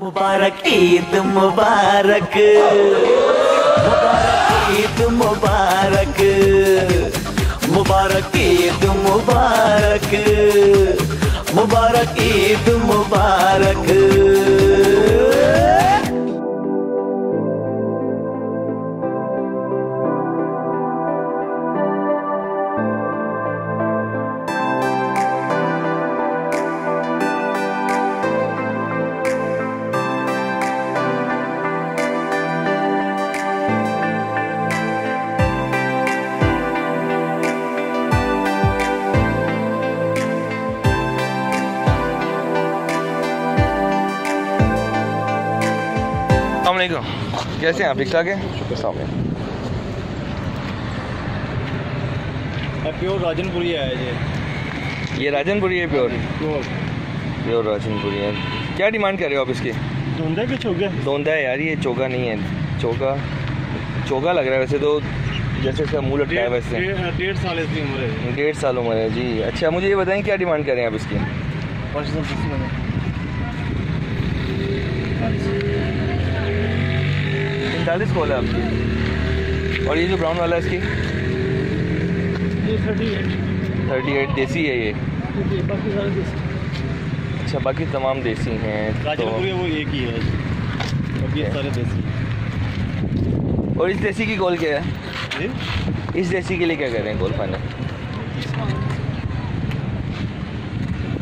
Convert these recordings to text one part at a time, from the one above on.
मुबारक ईद मुबारक, मुबारक ईद मुबारक, मुबारक ईद मुबारक, मुबारक ईद मुबारक। कैसे हैं आप? ठीक ठाक है, शुक्र साहब। प्योर राजनपुरी है ये राजनपुरी है, प्योर प्योर राजनपुरी है। क्या डिमांड कर रहे हो आप इसकी? धोंदा के चोगा? धोंदा है यार, ये चोगा नहीं है, चोगा लग रहा है वैसे तो, जैसे इसका मुँह लटका है वैसे। 1.5 साल इसकी उम्र है। 1.5 साल उम्र है जी। अच्छा, मुझे ये बताएं क्या डिमांड कर रहे हैं आप इसकी? 45 कॉल है आपकी। और ये जो ब्राउन वाला है इसकी? ये 38 देसी है ये। बाकी सारे देसी। अच्छा, बाकी तमाम देसी हैं। राजनपुरी वो एक ही है, बाकी सारे देसी। और इस देसी की कॉल क्या है? इस देसी के लिए क्या कर रहे हैं कॉल फाइनल?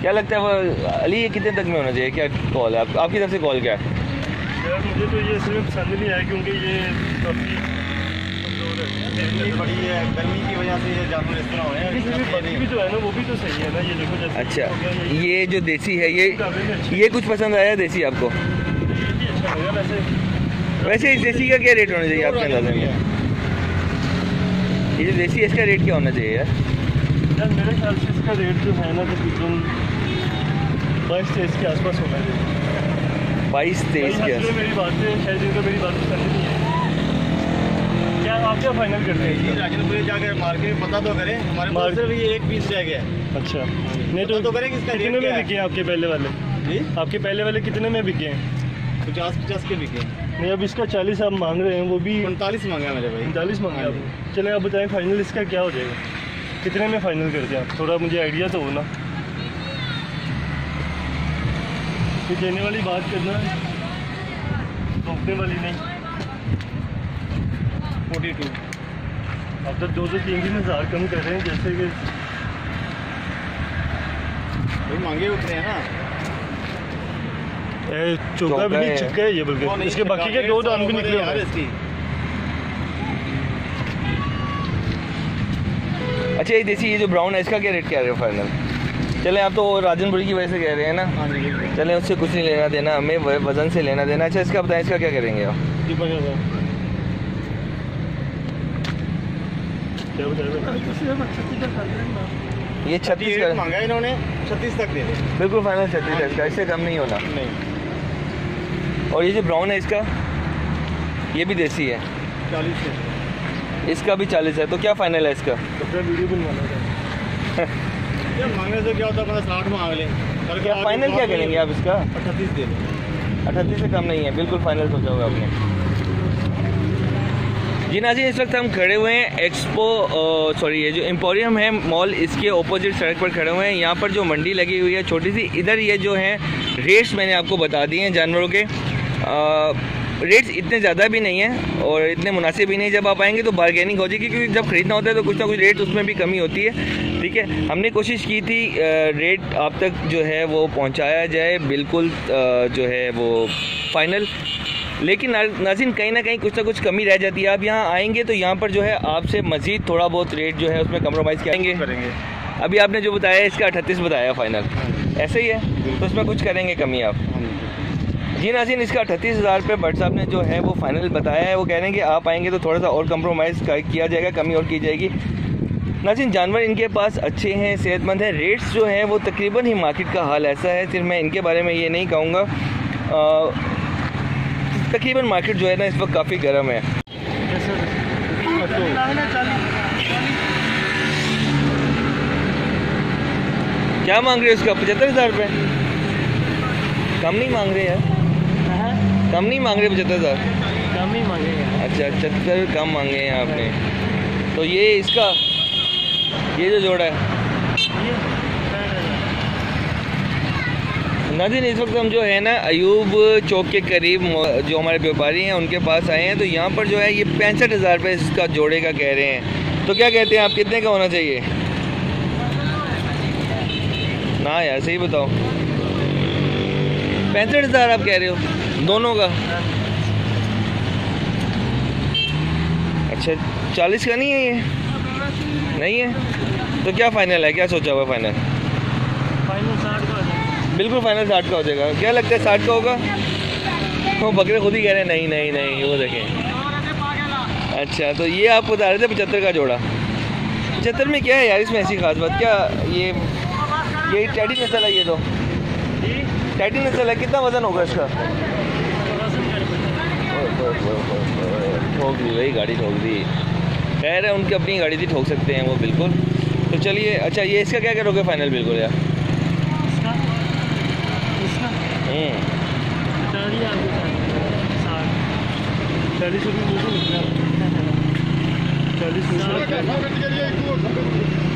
क्या लगता है वो अली, ये कितने तक में होना चाहिए? क्या कॉल है आपकी तरफ से? कॉल क्या है? यार मुझे तो ये सिर्फ पसंद नहीं आया, क्योंकि ये काफ़ी बड़ी है, गर्मी की वजह से ये जानवर इस तरह हो रहे हैं। भी जो है ना वो भी तो सही है ना, ये देखो जैसे। अच्छा, ये जो देसी है ये कुछ पसंद आया देसी आपको? अच्छा लगा वैसे इस देसी का क्या रेट होना चाहिए आपके अंदाज़े में? ये जो देसी है इसका रेट क्या होना चाहिए यार? मेरे ख्याल से इसका रेट जो है ना तकरीबन 22-23 के आसपास होना चाहिए। 22-23 के आसपास। मेरी बात है, शायद इनका मेरी बात पसंद नहीं है। क्या आप क्या फाइनल करते हैं? राजनपुरी जाकर मार्केट में पता तो करें, हमारे पास सिर्फ ये एक पीस रह गया है। अच्छा, नहीं तो करें किसका रेट कितने में बिके हैं आपके पहले वाले? जी, आपके पहले वाले कितने में बिके हैं? 50-50 के बिके हैं। नहीं, अब इसका 40 आप मांग रहे हैं, वो भी 45 मांगा मेरे भाई। 45 मांगा आप? चलें, आप बताएं फाइनल इसका क्या हो जाएगा? कितने में फाइनल करते हैं आप? थोड़ा मुझे आइडिया तो हो ना, तो देने वाली बात करना, रोकने वाली नहीं। 42 अब तो 2-3 हज़ार कम कर रहे हैं, जैसे कि भाई मांगे उतने हैं ना। चौका भी नहीं चिपका है ये, बल्कि इसके बाकी के 2 दान भी निकले यार इसकी। अच्छा, ये देसी, ये जो ब्राउन है इसका क्या रेट क्या है फाइनल? चलें, आप तो राजनपुरी की वजह से कह रहे हैं ना। हाँ जी, चलें, उससे कुछ नहीं लेना देना, हमें वजन से लेना देना। अच्छा, इसका बताएं, इसका क्या करेंगे आप? ये 36 का मांगा इन्होंने, 36 तक दे दे। बिल्कुल फाइनल 36 है इसका, इससे कम नहीं होना। नहीं। और ये जो ब्राउन है इसका, ये भी देसी है, 40 है। इसका भी 40 है। तो क्या फाइनल है इसका? वीडियो बनवाना मांगने से क्या होता है, 60 मांग लें। क्या फाइनल क्या करेंगे आप इसका? 38 दे दें। 38 से कम नहीं है, बिल्कुल फाइनल सोचा होगा आपने। जी नाज़रीन, इस वक्त हम खड़े हुए हैं ये जो एम्पोरियम है मॉल, इसके ऑपोजिट सड़क पर खड़े हुए हैं। यहाँ पर जो मंडी लगी हुई है छोटी सी, इधर ये जो है रेट्स मैंने आपको बता दिए हैं जानवरों के। रेट्स इतने ज़्यादा भी नहीं है और इतने मुनासिब भी नहीं। जब आप आएंगे तो बारगेनिंग हो जाएगी, क्योंकि जब ख़रीदना होता है तो कुछ ना कुछ रेट उसमें भी कमी होती है। ठीक है, हमने कोशिश की थी रेट आप तक जो है वो पहुंचाया जाए, बिल्कुल जो है वो फाइनल। लेकिन नाज़रीन, कहीं ना कहीं कुछ ना कुछ कमी रह जाती है। आप यहाँ आएंगे तो यहाँ पर जो है आपसे मज़ीद थोड़ा बहुत रेट जो है उसमें कम्प्रोमाइज़ करेंगे। अभी आपने जो बताया इसका 38 बताया फाइनल, ऐसे ही है, तो उसमें कुछ करेंगे कमी आप? जी नाज़रीन, इसका 38,000 रुपये भट्ट साहब ने जो है वो फाइनल बताया है। वो कह रहे हैं कि आप आएंगे तो थोड़ा सा और कम्प्रोमाइज़ किया जाएगा, कमी और की जाएगी। नाज़रीन, जानवर इनके पास अच्छे हैं, सेहतमंद है। रेट्स जो हैं वो तकरीबन ही मार्केट का हाल ऐसा है, सिर्फ मैं इनके बारे में ये नहीं कहूँगा। तकरीबन मार्केट जो है ना इस वक्त काफ़ी गर्म है। क्या मांग रहे हो इसका? 75,000 रुपये? कम नहीं मांग रहे यार। कम नहीं मांग रहे 75,000? कम ही मांगेंगे। अच्छा 75 कम मांगे हैं आपने। तो ये इसका ये जो जोड़ा है नाज़रीन, इस वक्त हम जो है ना अयूब चौक के करीब जो हमारे व्यापारी हैं उनके पास आए हैं। तो यहाँ पर जो है ये 65,000 रुपये इसका जोड़े का कह रहे हैं। तो क्या कहते हैं आप, कितने का होना चाहिए? ना यार सही बताओ। 65,000 आप कह रहे हो दोनों का? अच्छा 40 का नहीं है ये? नहीं है तो क्या फ़ाइनल है, क्या सोचा हुआ फाइनल? फाइनल 60 का हो जाएगा। बिल्कुल फाइनल 60 का हो जाएगा। क्या लगता है 60 का होगा? वो बकरे खुद ही कह रहे हैं नहीं नहीं नहीं, वो देखें। अच्छा तो ये आप बता रहे थे 75 का जोड़ा। 75 में क्या है यार इसमें ऐसी खास बात? क्या ये टैडी नस्ल है? ये तो टैडी नस्ल है। कितना वज़न होगा इसका? ठोक दी भाई, गाड़ी ठोक दी। खैर है, उनकी अपनी गाड़ी थी, ठोक सकते हैं वो बिल्कुल। तो चलिए अच्छा ये इसका क्या करोगे फाइनल बिल्कुल यार?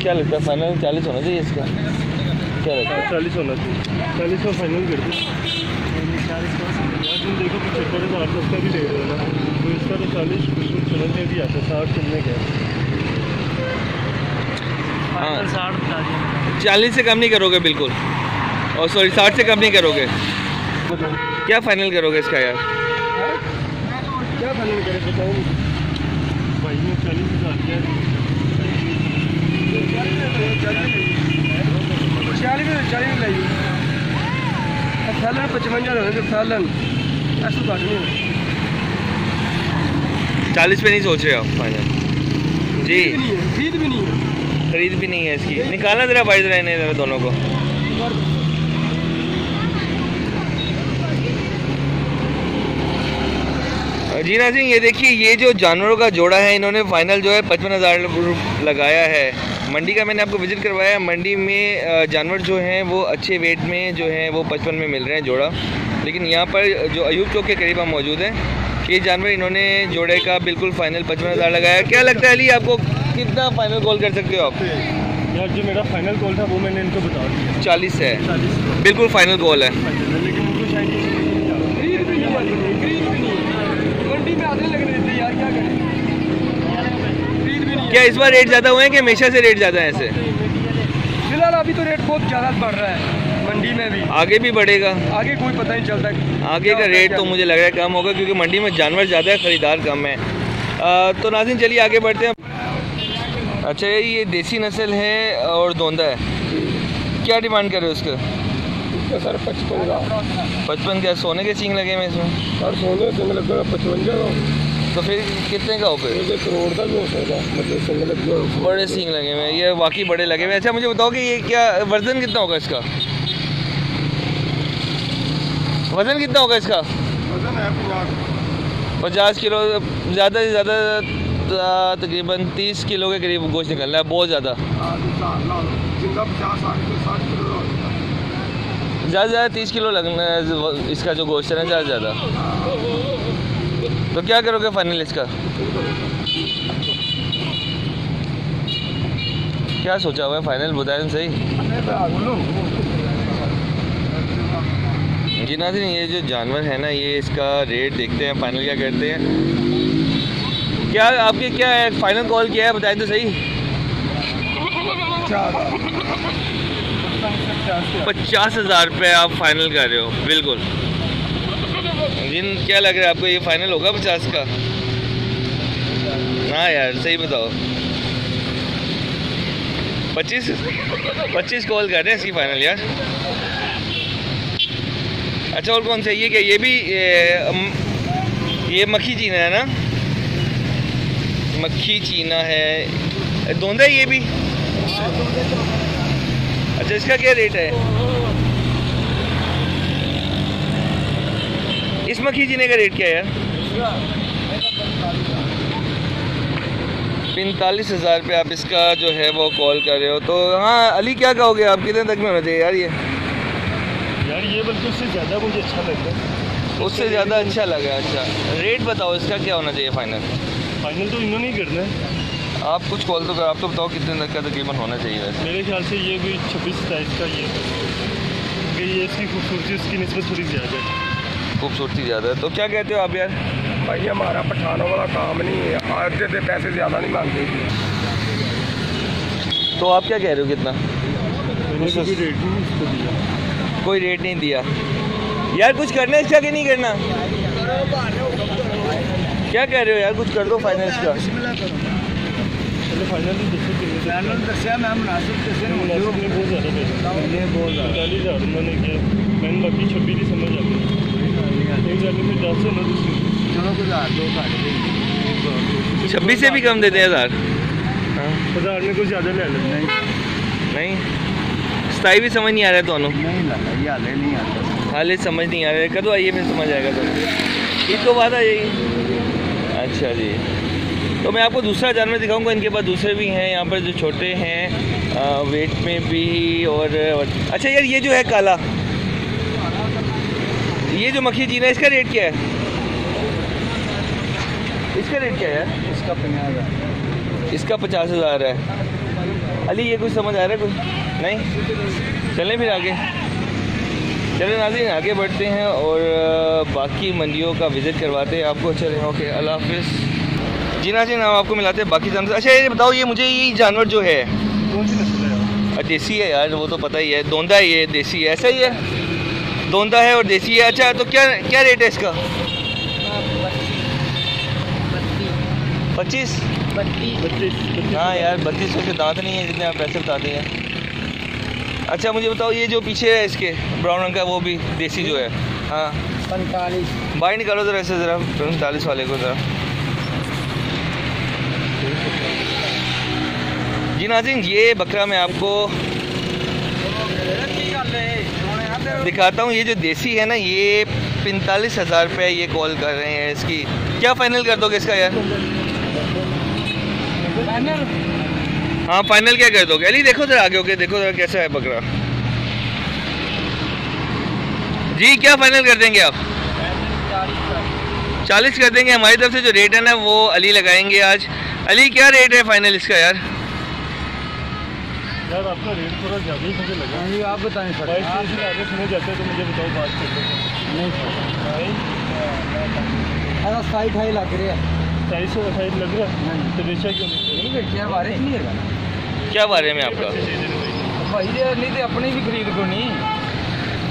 क्या लगता है फाइनल 40 होना चाहिए इसका? क्या लगता है? 40 होना चाहिए। 40 का फाइनल कर दो। देखो 75,000 उसका भी ले रहे हो ना, तो इसका तो 40 बिल्कुल चलन में भी आता है। 60 चलने का हाँ 60 बता दिया। 40 से कम नहीं करोगे बिल्कुल? और सॉरी 60 से कम नहीं करोगे? क्या फाइनल करोगे इसका यार? क्या फाइनल करें बताओ भाई में 40,000 क्या 40 में लाइए। सालन 55 सालन ऐसा बात नहीं। 40 पे नहीं सोच रहे आप फाइनल? जी खरीद भी नहीं है। खरीद भी नहीं है इसकी। निकालना ज़रा भाई ज़रा इन्हें दोनों को। जी नाज़रीन ये देखिए ये जो जानवरों का जोड़ा है इन्होंने फाइनल जो है 55,000 लगाया है। मंडी का मैंने आपको विज़िट करवाया। मंडी में जानवर जो हैं वो अच्छे वेट में जो हैं वो 55 में मिल रहे हैं जोड़ा। लेकिन यहाँ पर जो अयूब चौक के करीब हम मौजूद हैं, ये जानवर इन्होंने जोड़े का बिल्कुल फाइनल 55,000 लगाया। क्या लगता है अली आपको कितना फाइनल कॉल कर सकते हो आप? यार जो मेरा फाइनल कॉल था वो मैंने इनको बता दिया। 40 है बिल्कुल फाइनल कॉल है। लेकिन उनको शायद मंडी में आधे लगने देते यार, क्या करें? क्या इस बार रेट ज़्यादा हुए हैं कि हमेशा से रेट ज़्यादा है ऐसे? फिलहाल अभी तो रेट बहुत ज़्यादा बढ़ रहा है मंडी में भी। आगे भी बढ़ेगा? आगे कोई पता नहीं चलता। आगे का रेट तो मुझे लग रहा है कम होगा क्योंकि मंडी में जानवर ज़्यादा है, ख़रीदार कम है। तो नाज़रीन चलिए आगे बढ़ते हैं। अच्छा ये देसी नस्ल है और दोंदा है। क्या डिमांड कर रहे हो उसका? सर 55 क्या सोने के सींग लगे हुए इसमें? सर सोने सिंग लगा 55 तो फिर कितने का हो फिर? करोड़ का भी हो सकता है। मतलब सिंग लगे बड़े सींग लगे हुए हैं, ये वाकई बड़े लगे हुए हैं। अच्छा मुझे बताओ कि ये क्या वज़न कितना होगा इसका? वज़न कितना होगा इसका? वजन है 50 किलो, ज़्यादा से ज़्यादा तकरीबन 30 किलो के करीब गोश्त निकल रहा है, बहुत ज़्यादा। ज़्यादा से ज़्यादा 30 किलो लगना है इसका जो गोश्त है ना, ज़्यादा से ज़्यादा। तो क्या करोगे फाइनल इसका? क्या सोचा हुआ है फाइनल बताएं सही। जी नाज़रीन ये जो जानवर है ना ये इसका रेट देखते हैं फाइनल क्या करते हैं। क्या आपके क्या है फाइनल कॉल किया है बताएं तो सही। 50,000 रुपये आप फाइनल कर रहे हो बिल्कुल। जिन क्या लग रहा है आपको ये फाइनल होगा 50 का? हाँ यार सही बताओ। 25 कॉल कर रहे हैं इसकी फाइनल यार। अच्छा और कौन सा ये क्या ये भी ये मक्खी चीना है ना? मक्खी चीना है, दोंदा है ये भी। अच्छा इसका क्या रेट है? इस मक्खी चीने का रेट क्या है यार? 45,000 रुपये आप इसका जो है वो कॉल कर रहे हो। तो हाँ अली क्या कहोगे आप कितने तक में होना चाहिए यार ये? यार ये बल्कि उससे ज़्यादा मुझे अच्छा लगता है। उससे ज़्यादा अच्छा लगा। अच्छा रेट बताओ इसका क्या होना चाहिए फाइनल? फाइनल तो इन्होंने ही करना है। आप कुछ कॉल तो कर, आप तो बताओ कितने तक का तकरीबन होना चाहिए वैसे? मेरे ख्याल से ये कोई 26-27 का ये कि ये इसकी खूबसूरती उसकी निस्बत थोड़ी ज़्यादा है। खूबसूरती ज़्यादा है तो क्या कहते हो आप यार? भाई हमारा पठानों वाला काम नहीं है, आज के पैसे ज़्यादा नहीं मांगते। तो आप क्या कह रहे हो कितना? मैंने कोई रेट नहीं इसको दिया। कोई रेट नहीं दिया यार। कुछ करना है इसका कि नहीं करना? क्या कह रहे हो यार? कुछ कर दो फाइनल इसका। चलो फाइनल ही दस्या मैं मुनासिब बहुत ज़्यादा पैसे बहुत ज़्यादा 40,000 उन्होंने किया। मैंने बाकी 26 ही समझ आते एक जाने में 10 से ना दूसरी। चलो कुछ 26 से भी कम देते हैं 1000? 1000 में कुछ ज़्यादा ले लेना। नहीं 27 भी समझ नहीं आ रहा है दोनों? नहीं हाले नहीं आता। हाल समझ नहीं आ रहा है। कदों आइए फिर समझ आएगा तो। ईद को बाद आ जाइए। अच्छा जी। तो मैं आपको दूसरा जानवर दिखाऊंगा। इनके पास दूसरे भी हैं यहाँ पर जो छोटे हैं वेट में भी। और अच्छा यार ये जो है काला, ये जो मक्खी जीना, इसका रेट क्या है? इसका रेट क्या है यार? इसका 50,000। इसका 50,000 है। अली ये कुछ समझ आ रहा है कुछ नहीं? चलें फिर आगे। चलें नाज़रीन आगे बढ़ते हैं और बाकी मंडियों का विज़िट करवाते हैं आपको। चलें ओके अल्लाह हाफ़िज़। जी नाज़रीन हम आपको मिलाते हैं बाकी जानवर। अच्छा ये बताओ ये मुझे ये जानवर जो है कौन सी नस्ल है? देसी है यार, वो तो पता ही है। दोंदा है ये, देसी है, ऐसा ही है? दोंदा है और देसी है। अच्छा तो क्या क्या रेट है इसका? 25। हाँ यार 32 के दांत नहीं है जितने आप पैसे बताते हैं। अच्छा मुझे बताओ ये जो पीछे है इसके ब्राउन रंग का वो भी देसी जो है? हाँ 45। बाई निकालो ज़रा ऐसे ज़रा 45 वाले को ज़रा। जी नाज़रीन ये बकरा मैं आपको दिखाता हूँ। ये जो देसी है ना ये 45,000 रुपये ये कॉल कर रहे हैं इसकी। क्या फ़ाइनल कर दोगे इसका यार? हाँ फाइनल क्या कर दोगे? अली देखो ज़रा आगे होके देखो ज़रा कैसा है बकरा। जी क्या फाइनल कर देंगे आप? 40 कर देंगे। हमारी तरफ से जो रेट है ना वो अली लगाएंगे आज। अली क्या रेट है फाइनल इसका यार? यार आपका रेट थोड़ा ज़्यादा ही मुझे लगा। हाँ जी आप बताएं सर। आगे सुने जाते हैं तो मुझे बताओ बात कर लो। नहीं सर 28 लग रहा है। 28 लग रहा है तो बेचा क्यों नहीं? बेचा बारिश नहीं है। क्या बारे में आपका? भाई नहीं तो अपनी भी खरीद को नहीं।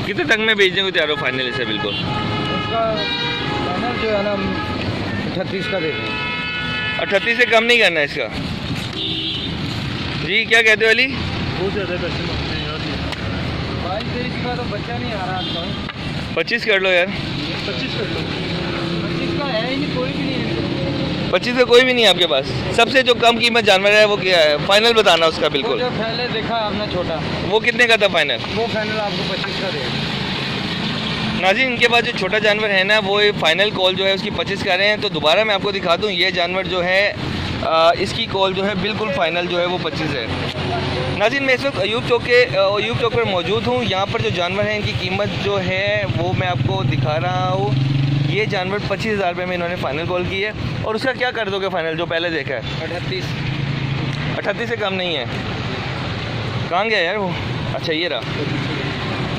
कितने तक में बेचने को तैयार हो फाइनल इसे? बिल्कुल उसका फाइनल जो है ना 38 का दे दें। 38 से कम नहीं करना है इसका? जी क्या कहते हो अली? बहुत ज़्यादा पैसे मांगते हैं यार। भाई 23 का तो बच्चा नहीं आ रहा। 25 कर लो यार। 25 कर लो। 25 का है ही नहीं, कोई भी नहीं है। 25 का कोई भी नहीं है आपके पास? सबसे जो कम कीमत जानवर है वो क्या है? फाइनल बताना उसका बिल्कुल। जो पहले देखा आपने छोटा वो कितने का था फाइनल? वो फाइनल आपको 25 का देगा। नाज़रीन इनके पास जो छोटा जानवर है ना वो फाइनल कॉल जो है उसकी 25 कर रहे हैं। तो दोबारा मैं आपको दिखा दूँ ये जानवर जो है इसकी कॉल जो है बिल्कुल फ़ाइनल जो है वो 25 है। नाज़रीन मैं इस वक्त अयूब चौक पर मौजूद हूँ। यहाँ पर जो जानवर हैं इनकी कीमत जो है वो मैं आपको दिखा रहा हूँ। ये जानवर 25,000 रुपये में इन्होंने फ़ाइनल कॉल की है। और उसका क्या कर दोगे फ़ाइनल जो पहले देखा है? 38 से कम नहीं है। कहाँ गया यार वो? अच्छा ये रहा।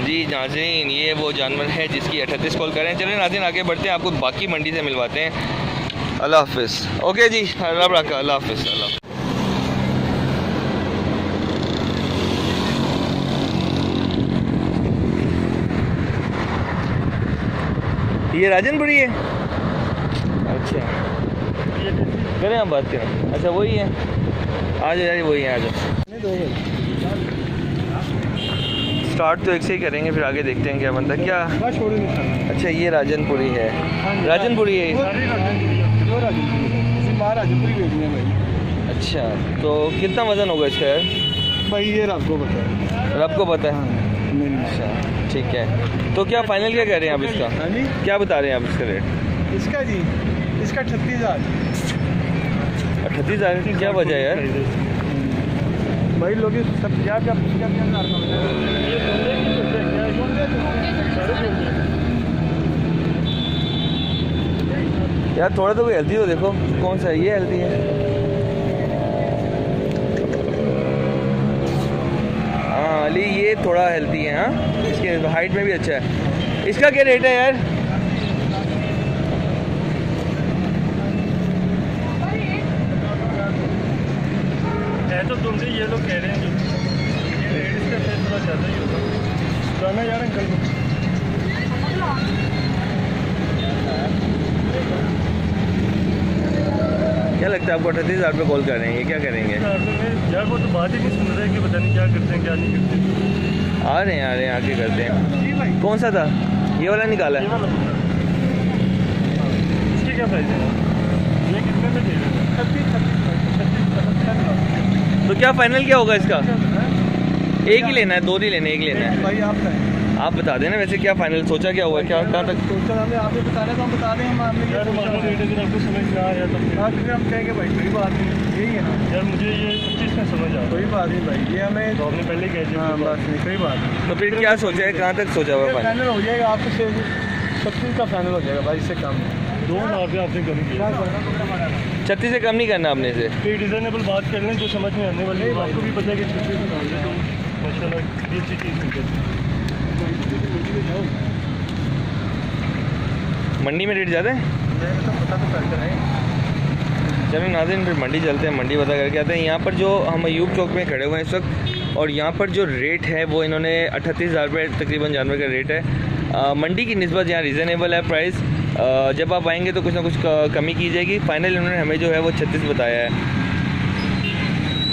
जी नाज़रीन ये वो जानवर है जिसकी 38 कॉल करें। चलिए नाज़रीन आगे बढ़ते हैं, आपको बाकी मंडी से मिलवाते हैं। अल्लाह हाफ़िज़। ओके जी रब रखा। अल्लाह हाफ़िज़। अल्लाह। ये राजनपुरी है? अच्छा करें आप बात करें। अच्छा वही है, आ जाओ यार वही है, आ जाओ। स्टार्ट तो एक से ही करेंगे फिर आगे देखते हैं क्या बनता है। क्या अच्छा ये राजनपुरी है? राजनपुरी है। अच्छा तो कितना वज़न होगा इसका यार? भाई ये आपको पता है। आपको पता है? अच्छा ठीक है। तो क्या फाइनल क्या कह रहे हैं आप इसका? क्या बता रहे हैं आप इसका रेट? इसका जी इसका 38,000। 38,000 की क्या वजह है यार? भाई लोग सब क्या यार थोड़ा तो कोई हेल्दी हो, देखो कौन सा है ये हेल्दी है। हाँ अली ये थोड़ा हेल्दी है। हाँ इसके हाइट में भी अच्छा है। इसका क्या रेट है यार? है तो तुमसे ये लोग कह रहे हैं जो रेट इसका शायद थोड़ा ज़्यादा ही होगा। जाना यार अंकल को। क्या लगता है आपको 38,000 पे कॉल कर रहे हैं, ये क्या करेंगे? यार वो तो बात ही नहीं सुन रहे कि पता नहीं क्या करते हैं क्या नहीं करते। आ रहे हैं आके करते हैं। कौन सा था ये वाला निकाला है? इसके क्या प्राइस है? ये कितने में दे रहे हैं? 36। तो क्या फाइनल क्या होगा इसका? एक ही लेना है, दो नहीं लेने, एक लेना है भाई आप बता देना। वैसे क्या फाइनल सोचा, क्या हुआ, क्या कहाँ तक सोचा? हमने आपने बता रहे तो हम बता दें। हम आपने यार हमारा रेट अगर आपको समझ में आ रहा तो हम कहेंगे भाई कोई बात नहीं, यही है ना यार। मुझे ये 25 में समझ आ रहा। कोई बात नहीं भाई, ये हमें तो आपने पहले कह दिया। हाँ बस नहीं, कोई बात नहीं। तो फिर क्या सोचा है, कहाँ तक सोचा हुआ फाइनल हो जाएगा आपको? 36 का फाइनल हो जाएगा भाई, इससे कम 2,000 रुपये आपने कम किया। 36 से कम नहीं करना आपने से। कोई रिजनेबल बात कर लें जो समझ में आने वाली है। आपको भी पता है कि 36 तो माशाल्लाह ये अच्छी चीज़ है। मंडी में रेट ज़्यादा है? चलो नाज़रीन फिर मंडी चलते हैं, मंडी पता करके आते हैं। यहाँ पर जो हम अयूब चौक में खड़े हुए हैं इस वक्त, और यहाँ पर जो रेट है वो इन्होंने 38,000 रुपये तकरीबन जानवर का रेट है। मंडी की निस्बत यहाँ रीज़नेबल है प्राइस। जब आप आएंगे तो कुछ ना कुछ कमी की जाएगी। फाइनल इन्होंने हमें जो है वो 36 बताया है।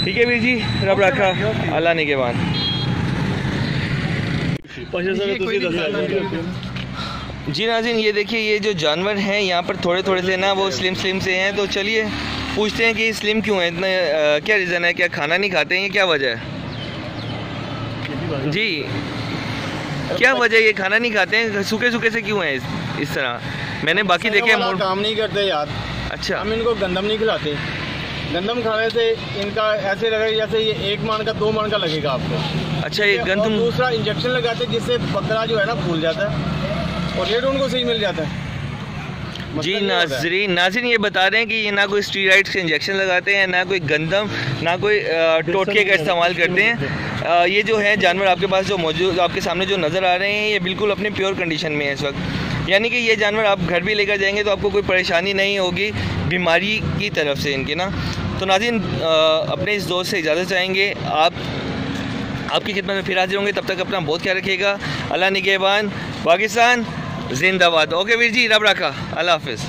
ठीक है वीर जी, रब रखा अल्लाह ने के बाद। जी नाज़रीन ये देखिए, ये जो जानवर हैं यहाँ पर थोड़े थोड़े से ना वो स्लिम से हैं। तो चलिए पूछते हैं कि स्लिम क्यों है, इतना क्या रीज़न है? क्या खाना नहीं खाते हैं, ये क्या वजह है जी? क्या वजह है ये खाना नहीं खाते हैं? सूखे से क्यों है इस तरह? मैंने बाकी देखे काम नहीं करते यार। अच्छा, हम इनको गंदम नहीं खिलाते। गंदम खाने से इनका ऐसे लगेगा जैसे ये 1 मन का 2 मन का लगेगा आपको। अच्छा ये गंदम। दूसरा इंजेक्शन लगाते हैं जिससे बकरा जो है ना फूल जाता है और रेट उनको सही मिल जाता है। जी नाज़रीन ये बता रहे हैं कि ये ना कोई स्टीरॉइड्स के इंजेक्शन लगाते हैं, ना कोई गंदम, ना कोई टोटके का इस्तेमाल करते हैं। ये जो है जानवर आपके पास जो मौजूद आपके सामने जो नज़र आ रहे हैं, ये बिल्कुल अपने प्योर कंडीशन में है इस वक्त। यानी कि ये जानवर आप घर भी लेकर जाएंगे तो आपको कोई परेशानी नहीं होगी बीमारी की तरफ से इनके ना। तो नाज़रीन अपने इस दोस्त से इजाज़त चाहेंगे, आपकी खिदमत में फिर हाजिर होंगे। तब तक अपना बहुत ख्याल रखिएगा। अल्लाह निगहबान, पाकिस्तान जिंदाबाद। ओके वीर जी, रब रखा, अल्लाह हाफिज़।